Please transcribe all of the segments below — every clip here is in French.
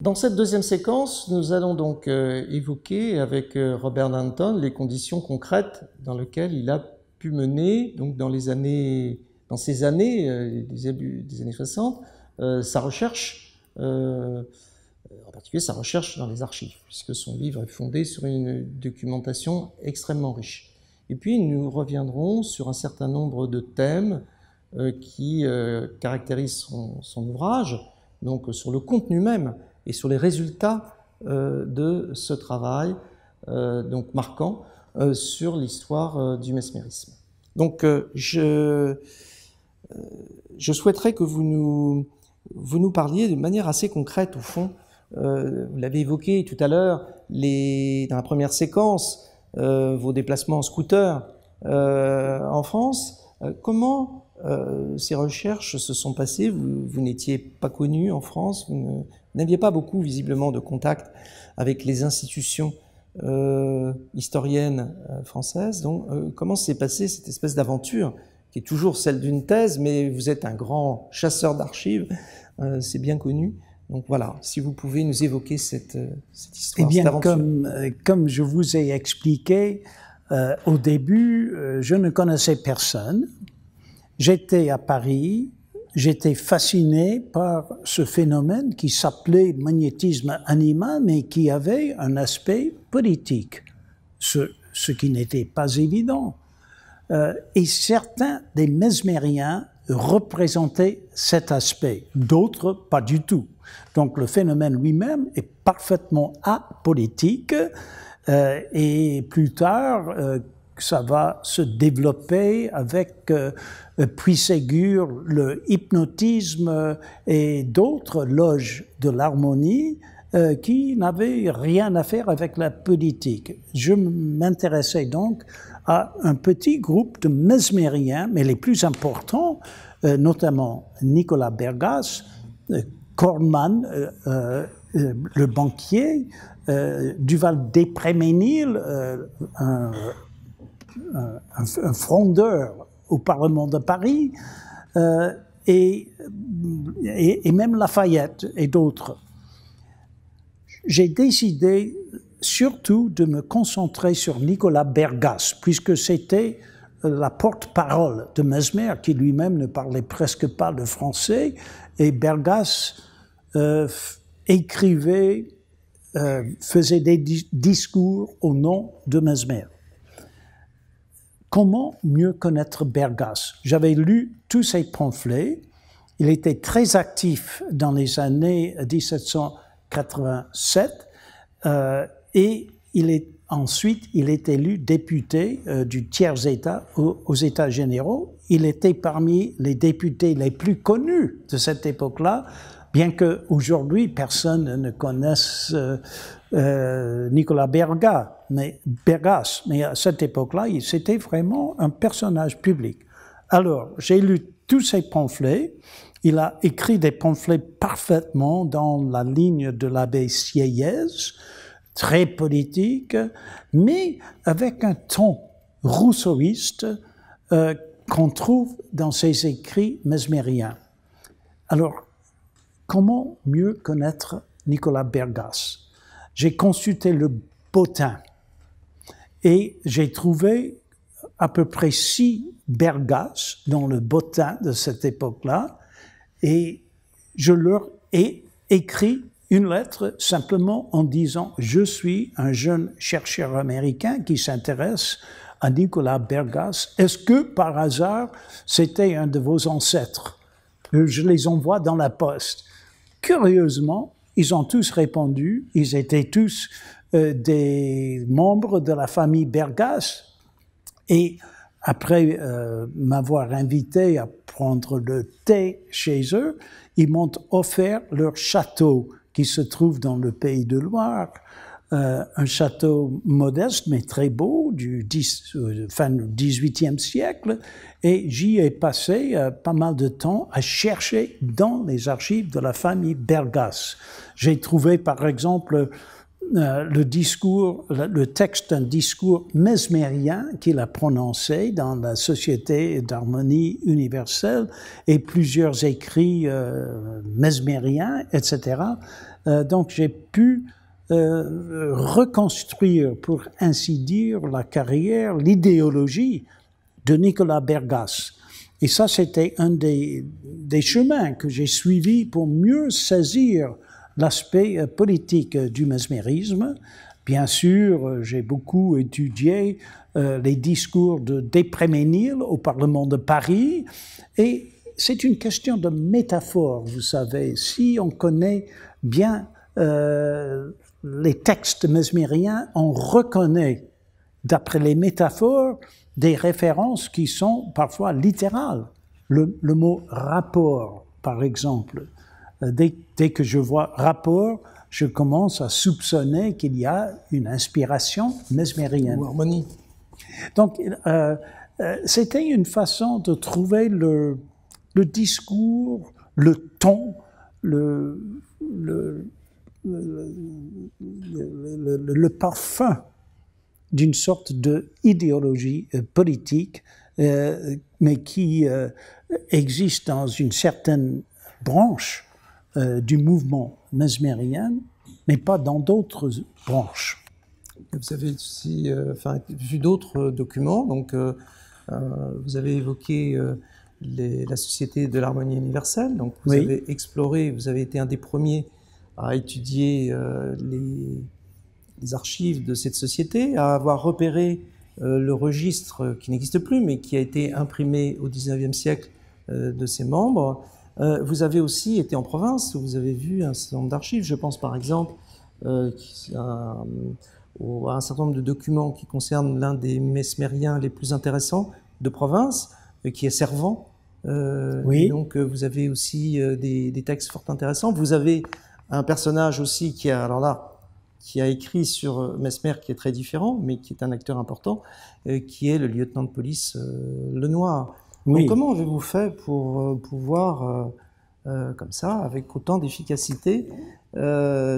Dans cette deuxième séquence, nous allons donc évoquer avec Robert Danton les conditions concrètes dans lesquelles il a pu mener, donc dans ces années, des années 60, sa recherche, en particulier sa recherche dans les archives, puisque son livre est fondé sur une documentation extrêmement riche. Et puis nous reviendrons sur un certain nombre de thèmes qui caractérisent son ouvrage, donc sur le contenu même et sur les résultats de ce travail donc marquant sur l'histoire du mesmérisme. Donc je souhaiterais que vous nous parliez de manière assez concrète au fond. Vous l'avez évoqué tout à l'heure, dans la première séquence, vos déplacements en scooter en France. Comment ces recherches se sont passées? Vous n'étiez pas connu en France, vous n'aviez pas beaucoup visiblement de contact avec les institutions historiennes françaises. Donc comment s'est passée cette espèce d'aventure qui est toujours celle d'une thèse, mais vous êtes un grand chasseur d'archives, c'est bien connu. Donc voilà, si vous pouvez nous évoquer cette histoire, eh bien, cette aventure. Comme je vous ai expliqué, au début, je ne connaissais personne. J'étais à Paris, j'étais fasciné par ce phénomène qui s'appelait magnétisme animal, mais qui avait un aspect politique, ce qui n'était pas évident. Et certains des mesmériens représentaient cet aspect, d'autres pas du tout. Donc le phénomène lui-même est parfaitement apolitique et plus tard, ça va se développer avec Puisségur, le hypnotisme et d'autres loges de l'harmonie qui n'avaient rien à faire avec la politique. Je m'intéressais donc à un petit groupe de mesmériens, mais les plus importants, notamment Nicolas Bergas, Kornmann, le banquier, Duval-Despréménil, un frondeur au Parlement de Paris, et même Lafayette et d'autres. J'ai décidé surtout de me concentrer sur Nicolas Bergas, puisque c'était la porte-parole de Mesmer, qui lui-même ne parlait presque pas le français, et Bergas écrivait, faisait des discours au nom de Mesmer. Comment mieux connaître Bergas? J'avais lu tous ses pamphlets. Il était très actif dans les années 1787 et ensuite il est élu député du tiers-État aux États généraux. Il était parmi les députés les plus connus de cette époque-là, bien qu'aujourd'hui personne ne connaisse Nicolas Bergas, mais à cette époque-là, c'était vraiment un personnage public. Alors, j'ai lu tous ses pamphlets. Il a écrit des pamphlets parfaitement dans la ligne de l'abbé Sieyès, très politique, mais avec un ton rousseauiste qu'on trouve dans ses écrits mesmériens. Alors, comment mieux connaître Nicolas Bergas? J'ai consulté le Bottin et j'ai trouvé à peu près 6 Bergas dans le Bottin de cette époque-là, et je leur ai écrit une lettre simplement en disant « Je suis un jeune chercheur américain qui s'intéresse à Nicolas Bergas. Est-ce que, par hasard, c'était un de vos ancêtres? Je les envoie dans la poste. » Curieusement, ils ont tous répondu. Ils étaient tous des membres de la famille Bergas. Et après m'avoir invité à prendre le thé chez eux, ils m'ont offert leur château qui se trouve dans le Pays de Loire, un château modeste mais très beau du fin du XVIIIe siècle, et j'y ai passé pas mal de temps à chercher dans les archives de la famille Bergas. J'ai trouvé par exemple le texte d'un discours mesmérien qu'il a prononcé dans la Société d'harmonie universelle et plusieurs écrits mesmériens, etc. Donc j'ai pu reconstruire, pour ainsi dire, la carrière, l'idéologie de Nicolas Bergas. Et ça, c'était un des chemins que j'ai suivis pour mieux saisir l'aspect politique du mesmérisme. Bien sûr, j'ai beaucoup étudié les discours de Despréménil au Parlement de Paris, et c'est une question de métaphore, vous savez. Si on connaît bien les textes mesmériens, on reconnaît, d'après les métaphores, des références qui sont parfois littérales. Le mot rapport, par exemple. Dès que je vois rapport, je commence à soupçonner qu'il y a une inspiration mesmérienne. Ou harmonie. Donc, c'était une façon de trouver le discours, le ton, le parfum d'une sorte d'idéologie politique, mais qui existe dans une certaine branche du mouvement mesmérien, mais pas dans d'autres branches. Vous avez aussi vu d'autres documents, donc vous avez évoqué la Société de l'harmonie universelle, donc vous avez exploré, vous avez été un des premiers à étudier les archives de cette société, à avoir repéré le registre qui n'existe plus, mais qui a été imprimé au XIXe siècle de ses membres. Vous avez aussi été en province, où vous avez vu un certain nombre d'archives. Je pense par exemple à un certain nombre de documents qui concernent l'un des mesmériens les plus intéressants de province, qui est Servan. Et donc vous avez aussi des textes fort intéressants. Vous avez un personnage aussi qui a écrit sur Mesmer, qui est très différent, mais qui est un acteur important, qui est le lieutenant de police Lenoir. Donc, comment avez-vous fait pour pouvoir, comme ça, avec autant d'efficacité,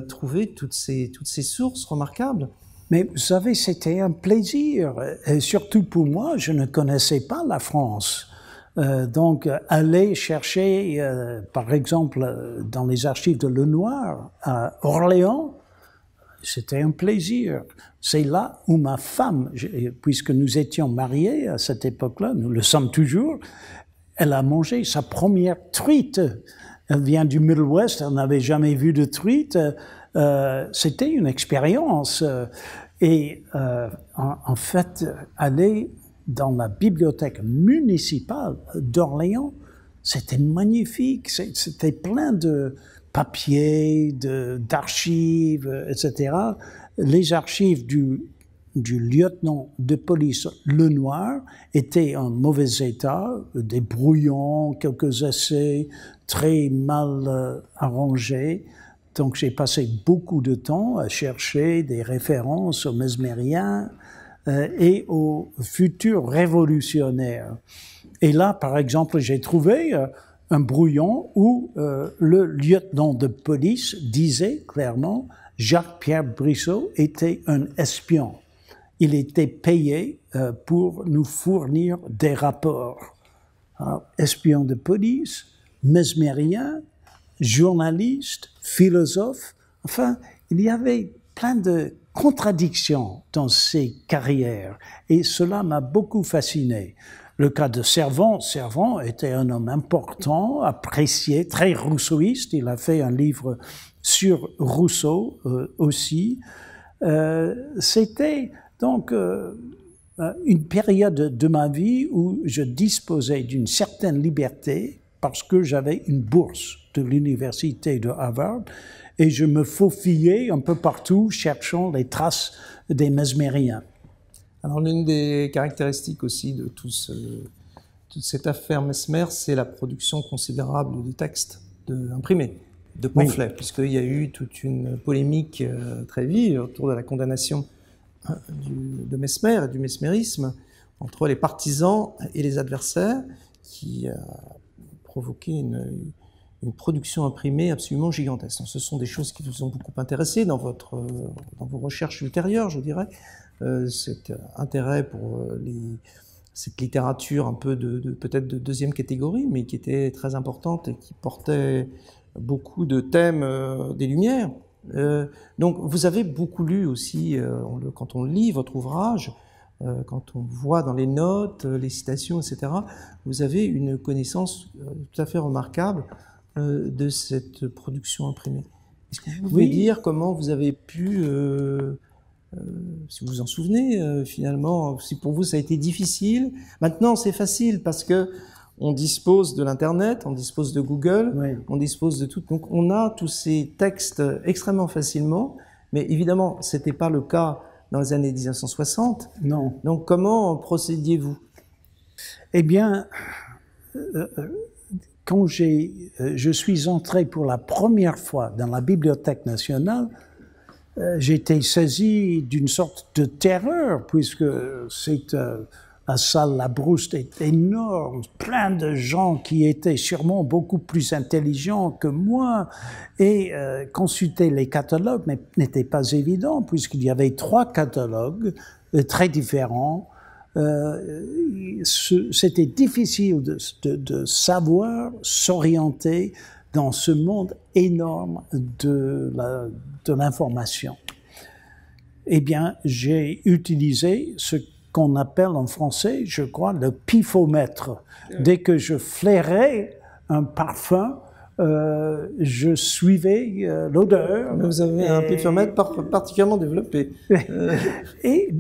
trouver toutes ces sources remarquables? Mais vous savez, c'était un plaisir, et surtout pour moi, je ne connaissais pas la France. Donc, aller chercher, par exemple, dans les archives de Lenoir, à Orléans, c'était un plaisir. C'est là où ma femme, puisque nous étions mariés à cette époque-là, nous le sommes toujours, elle a mangé sa première truite. Elle vient du Middle West, elle n'avait jamais vu de truite. C'était une expérience. Et en fait, aller dans la bibliothèque municipale d'Orléans, c'était magnifique. C'était plein de papiers, d'archives, etc. Les archives du lieutenant de police Lenoir étaient en mauvais état, des brouillons, quelques essais très mal arrangés. Donc j'ai passé beaucoup de temps à chercher des références aux mesmériens et aux futurs révolutionnaires. Et là, par exemple, j'ai trouvé un brouillon où le lieutenant de police disait clairement « Jacques-Pierre Brissot était un espion. Il était payé pour nous fournir des rapports. » Alors, espion de police, mesmérien, journaliste, philosophe, enfin, il y avait plein de contradictions dans ses carrières et cela m'a beaucoup fasciné. Le cas de Servan était un homme important, apprécié, très rousseauiste. Il a fait un livre sur Rousseau aussi. C'était donc une période de ma vie où je disposais d'une certaine liberté parce que j'avais une bourse de l'université de Harvard et je me faufilais un peu partout cherchant les traces des mesmériens. Alors l'une des caractéristiques aussi de toute cette affaire Mesmer, c'est la production considérable de textes imprimés, de pamphlets, puisqu'il y a eu toute une polémique très vive autour de la condamnation de Mesmer et du mesmérisme entre les partisans et les adversaires, qui a provoqué une une production imprimée absolument gigantesque. Donc, ce sont des choses qui vous ont beaucoup intéressé dans vos recherches ultérieures, je dirais. Cet intérêt pour cette littérature un peu peut-être de deuxième catégorie, mais qui était très importante et qui portait beaucoup de thèmes des Lumières. Donc vous avez beaucoup lu aussi, quand on lit votre ouvrage, quand on voit dans les notes, les citations, etc., vous avez une connaissance tout à fait remarquable de cette production imprimée. Est-ce que vous pouvez dire comment vous avez pu, si vous vous en souvenez, finalement, si pour vous ça a été difficile? Maintenant c'est facile parce que on dispose de l'Internet, on dispose de Google, on dispose de tout. Donc on a tous ces textes extrêmement facilement, mais évidemment c'était pas le cas dans les années 1960. Non. Donc comment procédiez-vous? Eh bien, quand je suis entré pour la première fois dans la Bibliothèque nationale, j'ai été saisi d'une sorte de terreur, puisque la salle Labrouste est énorme, plein de gens qui étaient sûrement beaucoup plus intelligents que moi, et consulter les catalogues n'était pas évident, puisqu'il y avait 3 catalogues très différents. C'était difficile de savoir s'orienter dans ce monde énorme de l'information. Eh bien, j'ai utilisé ce qu'on appelle en français, je crois, le pifomètre. Dès que je flairais un parfum, je suivais l'odeur. Vous avez un pifomètre particulièrement développé. Et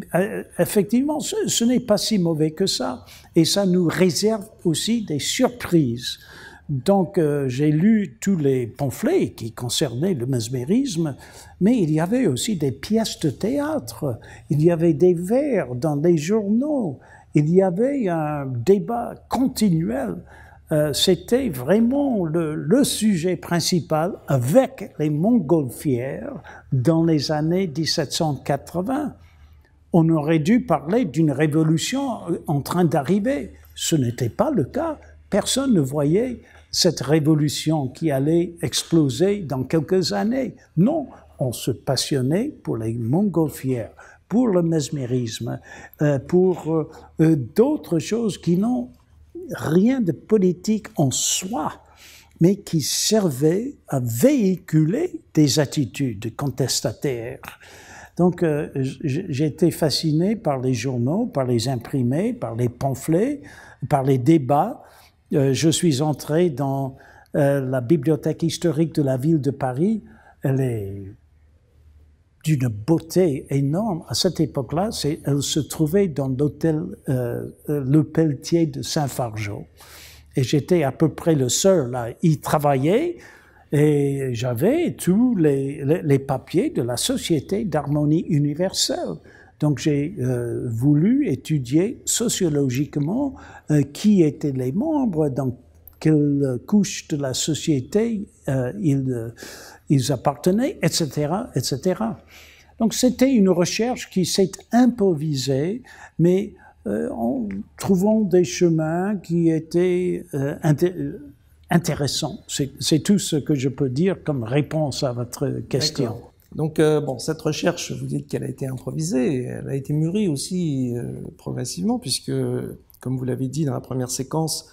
effectivement, ce n'est pas si mauvais que ça. Et ça nous réserve aussi des surprises. Donc, j'ai lu tous les pamphlets qui concernaient le mesmérisme, mais il y avait aussi des pièces de théâtre, il y avait des vers dans les journaux, il y avait un débat continuel. C'était vraiment le sujet principal avec les montgolfières dans les années 1780. On aurait dû parler d'une révolution en train d'arriver. Ce n'était pas le cas. Personne ne voyait cette révolution qui allait exploser dans quelques années. Non, on se passionnait pour les montgolfières, pour le mesmérisme, pour d'autres choses qui n'ont rien de politique en soi, mais qui servaient à véhiculer des attitudes contestataires. Donc, j'ai été fasciné par les journaux, par les imprimés, par les pamphlets, par les débats. Je suis entré dans la bibliothèque historique de la ville de Paris. Elle est d'une beauté énorme. À cette époque-là, elle se trouvait dans l'hôtel Le Pelletier de Saint-Fargeau. Et j'étais à peu près le seul à y travailler. Et j'avais tous les papiers de la Société d'harmonie universelle. Donc j'ai voulu étudier sociologiquement qui étaient les membres, dans quelle couche de la société ils appartenaient, etc., etc. Donc c'était une recherche qui s'est improvisée, mais en trouvant des chemins qui étaient intéressants. C'est tout ce que je peux dire comme réponse à votre question. Donc, cette recherche, vous dites qu'elle a été improvisée, elle a été mûrie aussi progressivement, puisque, comme vous l'avez dit dans la première séquence,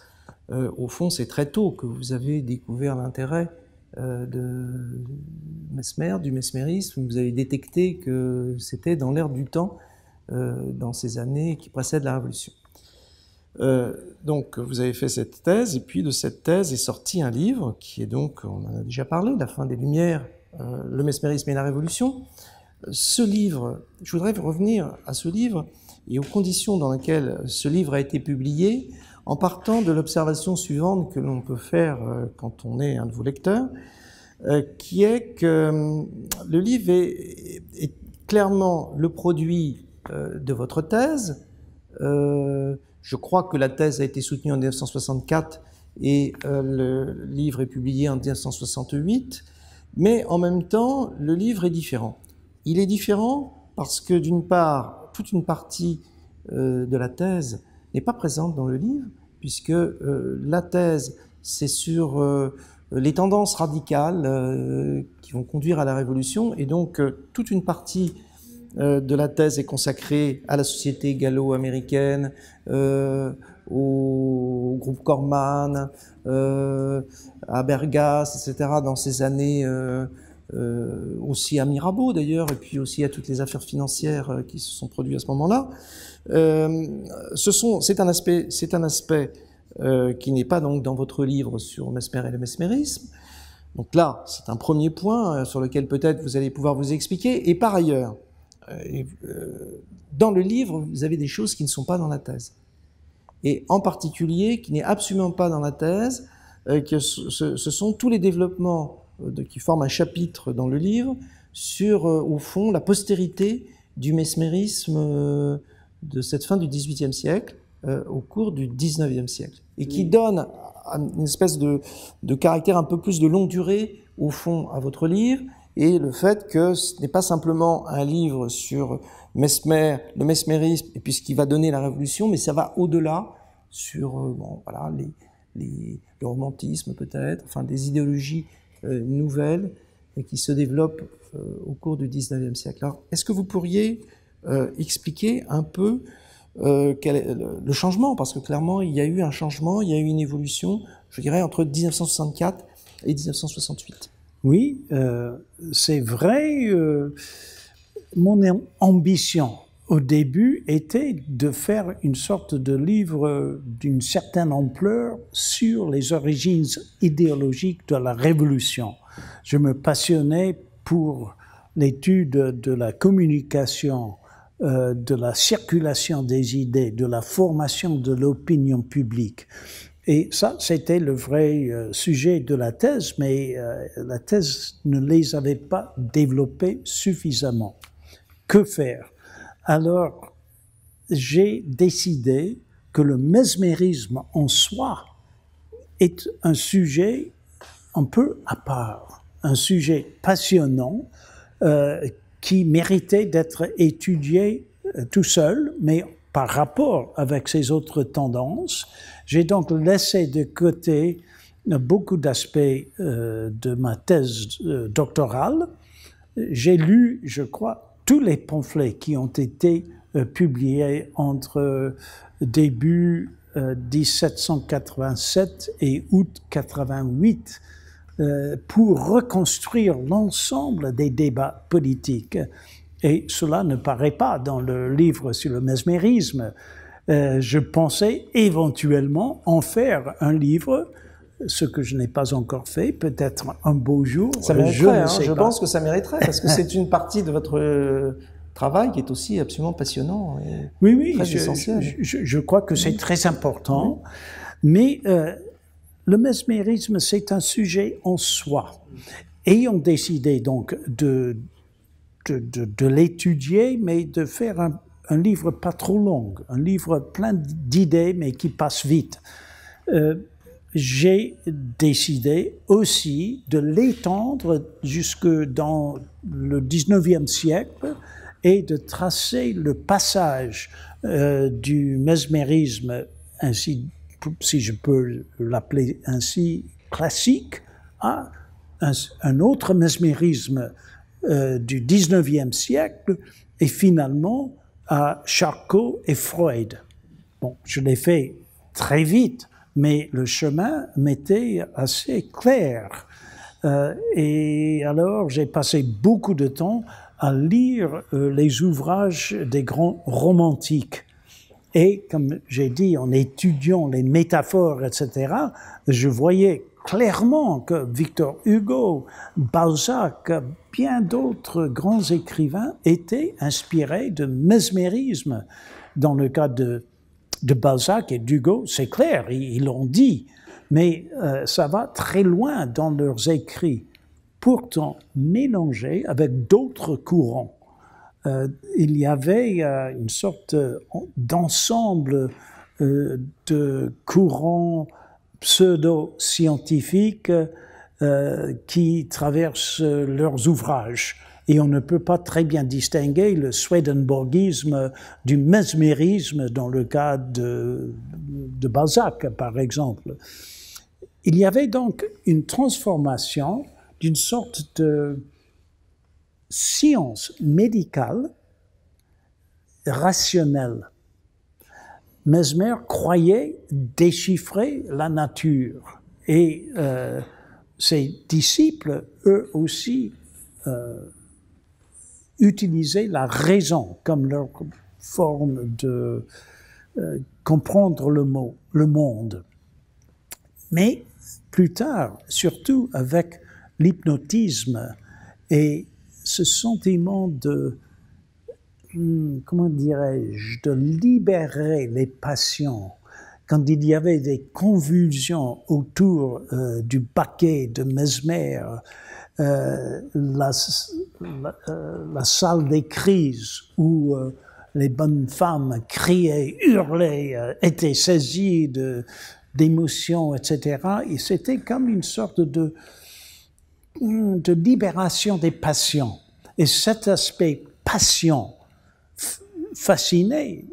au fond, c'est très tôt que vous avez découvert l'intérêt de Mesmer, du mesmérisme. Vous avez détecté que c'était dans l'air du temps, dans ces années qui précèdent la Révolution. Donc, vous avez fait cette thèse, et puis de cette thèse est sorti un livre qui est donc, on en a déjà parlé, La fin des Lumières, le mesmérisme et la Révolution. Ce livre, je voudrais revenir à ce livre et aux conditions dans lesquelles ce livre a été publié, en partant de l'observation suivante que l'on peut faire quand on est un de vos lecteurs, qui est que le livre est clairement le produit de votre thèse. Je crois que la thèse a été soutenue en 1964 et le livre est publié en 1968. Mais en même temps, le livre est différent. Il est différent parce que, d'une part, toute une partie de la thèse n'est pas présente dans le livre, puisque la thèse, c'est sur les tendances radicales qui vont conduire à la révolution, et donc toute une partie de la thèse est consacrée à la société gallo-américaine, au groupe Corman, à Bergas, etc., dans ces années, aussi à Mirabeau d'ailleurs, et puis aussi à toutes les affaires financières qui se sont produites à ce moment-là. C'est un aspect qui n'est pas donc dans votre livre sur Mesmer et le mesmérisme. Donc là, c'est un premier point sur lequel peut-être vous allez pouvoir vous expliquer. Et par ailleurs, dans le livre, vous avez des choses qui ne sont pas dans la thèse. Et en particulier, qui n'est absolument pas dans la thèse, que ce sont tous les développements qui forment un chapitre dans le livre sur, au fond, la postérité du mesmérisme de cette fin du XVIIIe siècle au cours du XIXe siècle, et qui donne une espèce de caractère un peu plus de longue durée, au fond, à votre livre, et le fait que ce n'est pas simplement un livre sur Mesmer, le mesmérisme, et puis ce qui va donner la révolution, mais ça va au-delà sur voilà, le romantisme peut-être, enfin des idéologies nouvelles qui se développent au cours du XIXe siècle. Alors, est-ce que vous pourriez expliquer un peu quel est le changement, parce que clairement il y a eu un changement, il y a eu une évolution, je dirais, entre 1964 et 1968. Oui, c'est vrai. Mon ambition au début était de faire une sorte de livre d'une certaine ampleur sur les origines idéologiques de la Révolution. Je me passionnais pour l'étude de la communication, de la circulation des idées, de la formation de l'opinion publique. Et ça, c'était le vrai sujet de la thèse, mais la thèse ne les avait pas développés suffisamment. Que faire? Alors, j'ai décidé que le mesmérisme en soi est un sujet un peu à part, un sujet passionnant qui méritait d'être étudié tout seul, mais par rapport avec ces autres tendances. J'ai donc laissé de côté beaucoup d'aspects de ma thèse doctorale. J'ai lu, je crois, tous les pamphlets qui ont été publiés entre début 1787 et août 88 pour reconstruire l'ensemble des débats politiques. Et cela ne paraît pas dans le livre sur le mesmérisme. Je pensais éventuellement en faire un livre, ce que je n'ai pas encore fait, peut-être un beau jour. Ça mériterait, je pense que ça mériterait, parce que c'est une partie de votre travail qui est aussi absolument passionnant et oui, très essentiel. Je crois que c'est très important, mais le mesmérisme, c'est un sujet en soi. Ayant décidé donc de l'étudier, mais de faire un livre pas trop long, un livre plein d'idées, mais qui passe vite. J'ai décidé aussi de l'étendre jusque dans le 19e siècle et de tracer le passage du mesmérisme, ainsi, si je peux l'appeler ainsi, classique, à un autre mesmérisme du 19e siècle et finalement à Charcot et Freud. Bon, je l'ai fait très vite, mais le chemin m'était assez clair. Et alors, j'ai passé beaucoup de temps à lire les ouvrages des grands romantiques. Et comme j'ai dit, en étudiant les métaphores, etc., je voyais clairement que Victor Hugo, Balzac, bien d'autres grands écrivains étaient inspirés de mesmérisme. Dans le cas de Balzac et d'Hugo, c'est clair, ils l'ont dit, mais ça va très loin dans leurs écrits, pourtant mélangés avec d'autres courants. Il y avait une sorte d'ensemble de courants pseudo-scientifiques qui traversent leurs ouvrages. Et on ne peut pas très bien distinguer le swedenborgisme du mesmérisme dans le cas de Balzac, par exemple. il y avait donc une transformation d'une sorte de science médicale rationnelle. Mesmer croyait déchiffrer la nature et ses disciples, eux aussi, utilisaient la raison comme leur forme de comprendre le monde. Mais plus tard, surtout avec l'hypnotisme et ce sentiment de, comment dirais-je, de libérer les passions, quand il y avait des convulsions autour du baquet de Mesmer, la salle des crises où les bonnes femmes criaient, hurlaient, étaient saisies d'émotions, etc. Et c'était comme une sorte de libération des passions. Et cet aspect passion fascinait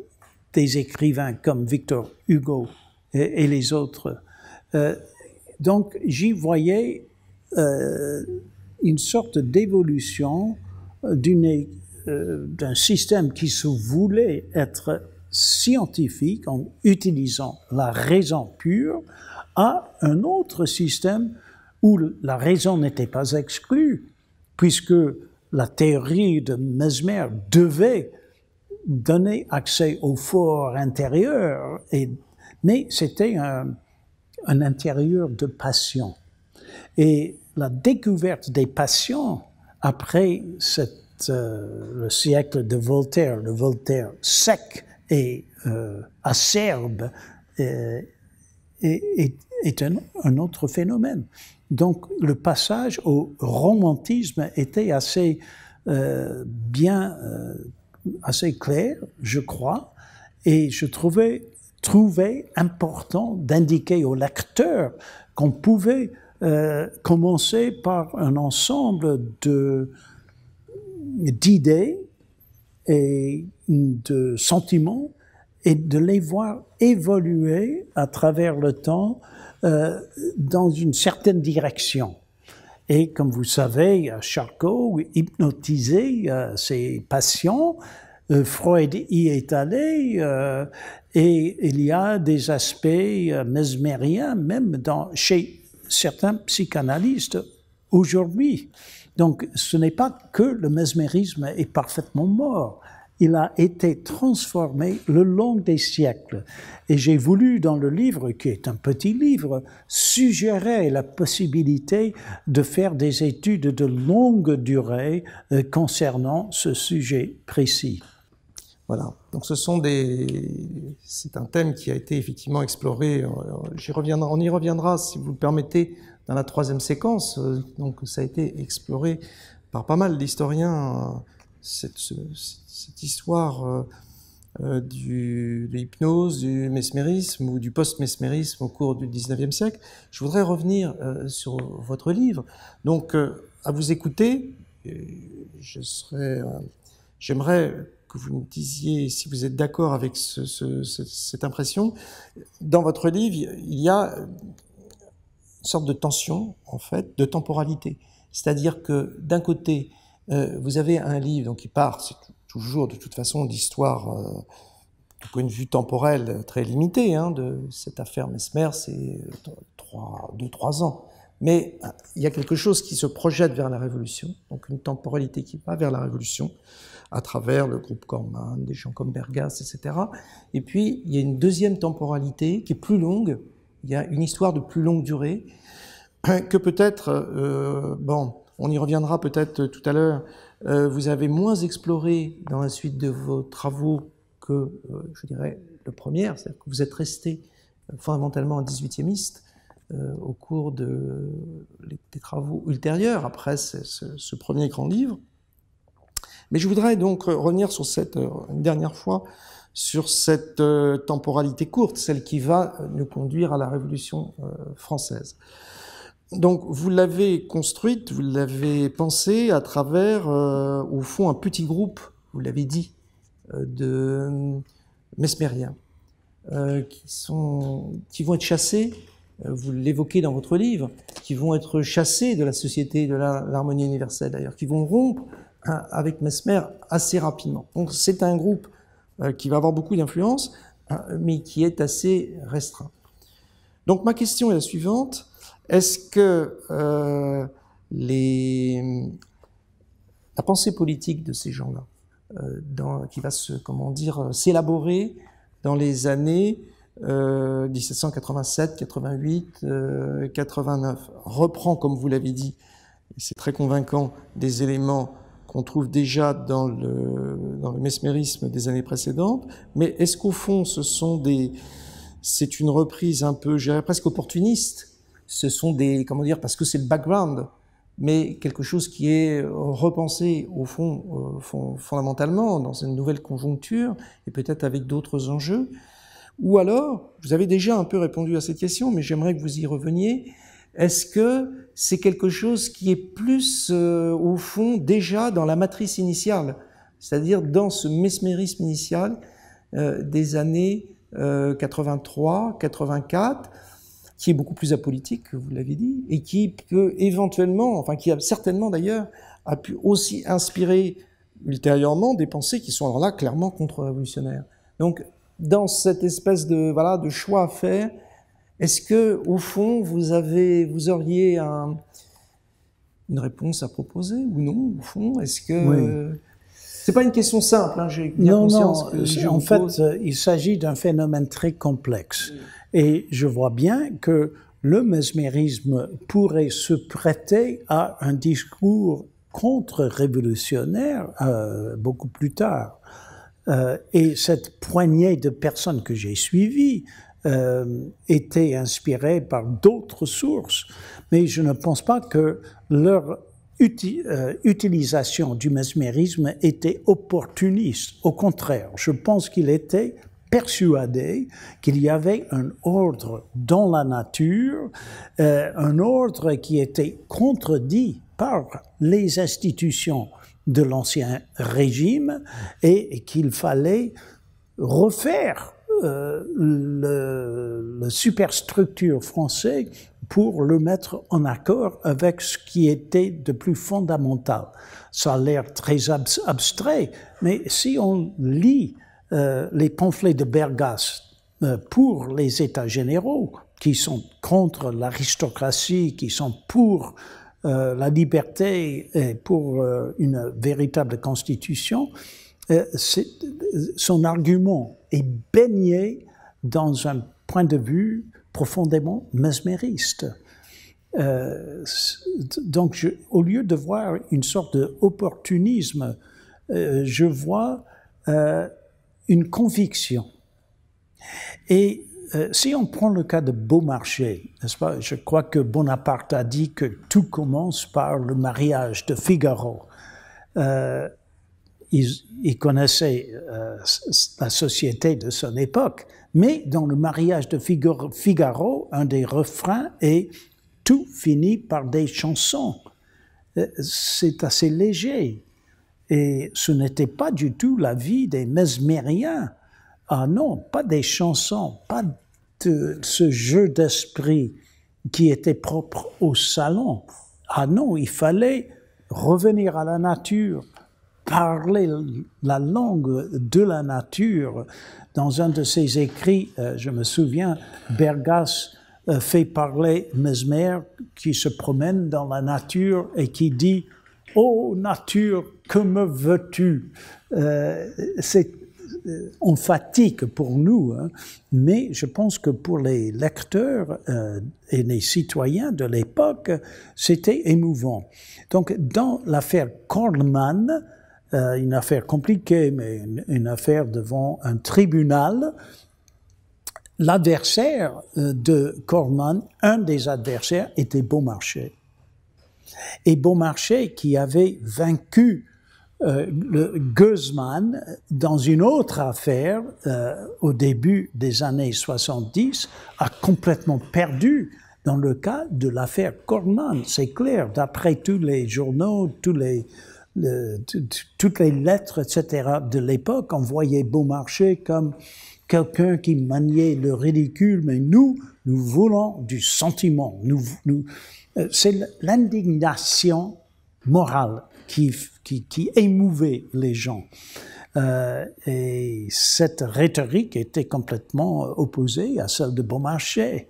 des écrivains comme Victor Hugo et les autres. Donc j'y voyais une sorte d'évolution d'un système qui se voulait être scientifique en utilisant la raison pure à un autre système où la raison n'était pas exclue, puisque la théorie de Mesmer devait donner accès au fort intérieur, mais c'était un intérieur de passion. Et la découverte des passions, après le siècle de Voltaire, le Voltaire sec et acerbe, est un autre phénomène. Donc le passage au romantisme était assez assez clair, je crois, et je trouvais important d'indiquer au lecteur qu'on pouvait commencer par un ensemble d'idées et de sentiments et de les voir évoluer à travers le temps dans une certaine direction. Et comme vous savez, Charcot hypnotisait ses patients, Freud y est allé, et il y a des aspects mesmériens même chez certains psychanalystes aujourd'hui. Donc ce n'est pas que le mesmérisme est parfaitement mort. Il a été transformé le long des siècles. Et j'ai voulu, dans le livre, qui est un petit livre, suggérer la possibilité de faire des études de longue durée concernant ce sujet précis. Voilà, donc c'est un thème qui a été effectivement exploré, on y reviendra si vous le permettez dans la troisième séquence, donc ça a été exploré par pas mal d'historiens, cette histoire de l'hypnose, du mesmérisme ou du post-mesmérisme au cours du 19e siècle. Je voudrais revenir sur votre livre. Donc, à vous écouter, j'aimerais que vous me disiez si vous êtes d'accord avec cette impression. Dans votre livre, il y a une sorte de tension, en fait, de temporalité. C'est-à-dire que, d'un côté, vous avez un livre donc, qui part, c'est toujours de toute façon d'histoire du point de vue temporel très limité, de cette affaire Mesmer, c'est 2-3 ans. Mais il y a quelque chose qui se projette vers la Révolution, donc une temporalité qui va vers la Révolution, à travers le groupe Corman, des gens comme Bergasse, etc. Et puis, il y a une deuxième temporalité qui est plus longue, il y a une histoire de plus longue durée, que peut-être, on y reviendra peut-être tout à l'heure, vous avez moins exploré dans la suite de vos travaux que, je dirais, le premier, c'est-à-dire que vous êtes resté fondamentalement un 18e-iste au cours des travaux ultérieurs, après ce premier grand livre. Mais je voudrais donc revenir sur une dernière fois, sur cette temporalité courte, celle qui va nous conduire à la Révolution française. Donc, vous l'avez construite, vous l'avez pensée à travers, au fond, un petit groupe, vous l'avez dit, de mesmériens, qui vont être chassés vous l'évoquez dans votre livre, qui vont être chassés de la société de l'harmonie universelle d'ailleurs, qui vont rompre avec Mesmer assez rapidement. Donc c'est un groupe qui va avoir beaucoup d'influence, mais qui est assez restreint. Donc ma question est la suivante. Est-ce que la pensée politique de ces gens-là, qui va s'élaborer dans les années 1787, 88, 89, reprend, comme vous l'avez dit, et c'est très convaincant, des éléments qu'on trouve déjà dans le mesmérisme des années précédentes, mais est-ce qu'au fond, c'est une reprise un peu, je dirais presque opportuniste, ce sont parce que c'est le background, mais quelque chose qui est repensé au fond, fondamentalement, dans une nouvelle conjoncture, et peut-être avec d'autres enjeux. Ou alors, vous avez déjà un peu répondu à cette question, mais j'aimerais que vous y reveniez, est-ce que c'est quelque chose qui est plus, au fond, déjà dans la matrice initiale, c'est-à-dire dans ce mesmérisme initial des années 83, 84, qui est beaucoup plus apolitique, vous l'avez dit, et qui peut éventuellement, qui a certainement d'ailleurs, a pu aussi inspirer ultérieurement des pensées qui sont alors là clairement contre-révolutionnaires. Donc, dans cette espèce de choix à faire, est-ce que au fond vous auriez une réponse à proposer ou non au fond? Est-ce que oui. C'est pas une question simple, j'ai bien conscience que en fait, il s'agit d'un phénomène très complexe. Et je vois bien que le mesmérisme pourrait se prêter à un discours contre-révolutionnaire beaucoup plus tard. Et cette poignée de personnes que j'ai suivies étaient inspirées par d'autres sources, mais je ne pense pas que leur utilisation du mesmérisme était opportuniste. Au contraire, je pense qu'il était persuadé qu'il y avait un ordre dans la nature, un ordre qui était contredit par les institutions de l'ancien régime et qu'il fallait refaire le superstructure français pour le mettre en accord avec ce qui était de plus fondamental. Ça a l'air très abstrait, mais si on lit les pamphlets de Bergasse pour les États généraux, qui sont contre l'aristocratie, qui sont pour la liberté et pour une véritable constitution, son argument est baigné dans un point de vue profondément mesmériste. Donc, au lieu de voir une sorte d'opportunisme, je vois une conviction. Et si on prend le cas de Beaumarchais, n'est-ce pas? Je crois que Bonaparte a dit que tout commence par le mariage de Figaro. Il connaissait la société de son époque, mais dans le mariage de Figaro, un des refrains est « tout finit par des chansons ». C'est assez léger. Et ce n'était pas du tout la vie des mesmériens. Ah non, pas des chansons, pas de ce jeu d'esprit qui était propre au salon. Ah non, il fallait revenir à la nature, parler la langue de la nature. Dans un de ses écrits, je me souviens, Bergasse fait parler Mesmer qui se promène dans la nature et qui dit « Oh nature, que me veux-tu » C'est emphatique pour nous, hein, mais je pense que pour les lecteurs et les citoyens de l'époque, c'était émouvant. Donc dans l'affaire Kornmann, une affaire compliquée, mais une affaire devant un tribunal, l'adversaire de Kornmann, un des adversaires, était Beaumarchais. Et Beaumarchais, qui avait vaincu le Goesemann dans une autre affaire au début des années 70, a complètement perdu dans le cas de l'affaire Kornmann. C'est clair, d'après tous les journaux, toutes les lettres, etc. de l'époque, on voyait Beaumarchais comme quelqu'un qui maniait le ridicule, mais nous voulons du sentiment. C'est l'indignation morale qui émouvait les gens. Et cette rhétorique était complètement opposée à celle de Beaumarchais.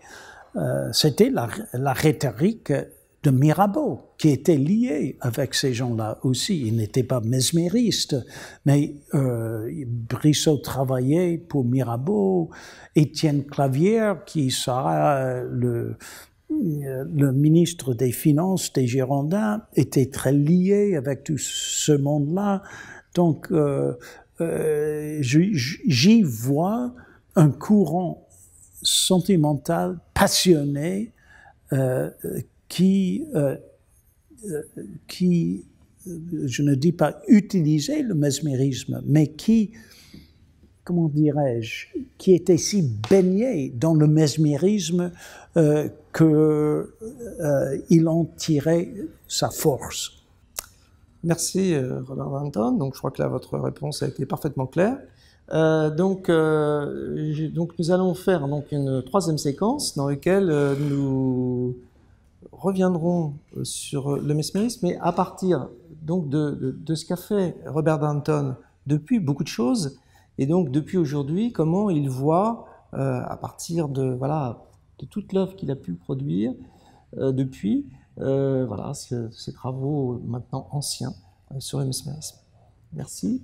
C'était la rhétorique de Mirabeau, qui était liée avec ces gens-là aussi. Il n'était pas mesmériste, mais Brissot travaillait pour Mirabeau. Étienne Clavière, qui sera le ministre des Finances des Girondins, était très lié avec tout ce monde-là. Donc, j'y vois un courant sentimental, passionné, qui, je ne dis pas utiliser le mesmérisme, mais qui, comment dirais-je, qui était si baigné dans le mesmérisme qu'il en tirait sa force. Merci Robert Danton. Donc je crois que là votre réponse a été parfaitement claire. Donc nous allons faire donc une troisième séquence dans laquelle nous reviendrons sur le mesmérisme, mais à partir donc de ce qu'a fait Robert Danton depuis beaucoup de choses, et donc depuis aujourd'hui comment il voit à partir de toute l'œuvre qu'il a pu produire depuis ces travaux maintenant anciens sur le mesmérisme. Merci.